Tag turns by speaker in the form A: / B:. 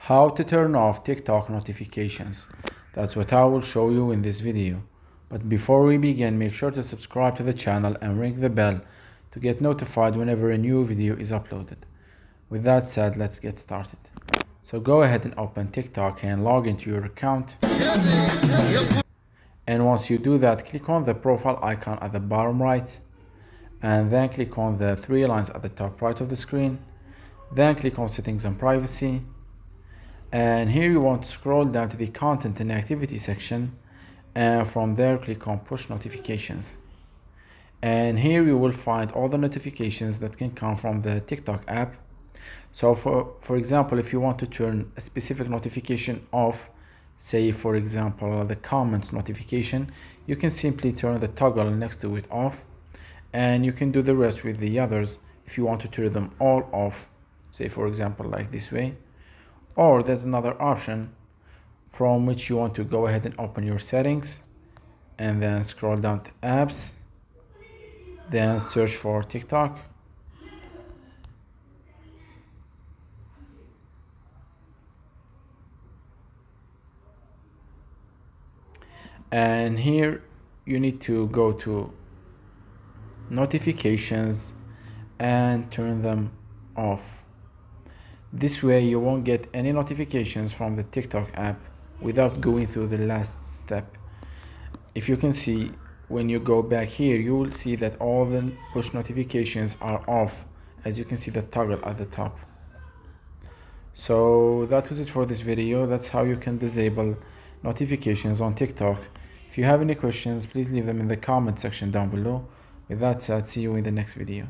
A: How to turn off TikTok notifications. That's what I will show you in this video. But before we begin, make sure to subscribe to the channel and ring the bell to get notified whenever a new video is uploaded. With that said, let's get started. So go ahead and open TikTok and log into your account. And once you do that, click on the profile icon at the bottom right, and then click on the three lines at the top right of the screen. Then click on settings and privacy. And here you want to scroll down to the content and activity section, and from there click on push notifications. And here you will find all the notifications that can come from the TikTok app. So for example, if you want to turn a specific notification off, say for example the comments notification, you can simply turn the toggle next to it off, and you can do the rest with the others if you want to turn them all off, say for example like this way. Or there's another option from which you want to go ahead and open your settings and then scroll down to apps, then search for TikTok. And here you need to go to notifications and turn them off. This way you won't get any notifications from the TikTok app without going through the last step. If you can see, when you go back here, you will see that all the push notifications are off, as you can see the toggle at the top. So that was it for this video. That's how you can disable notifications on TikTok. If you have any questions, please leave them in the comment section down below. With that said, see you in the next video.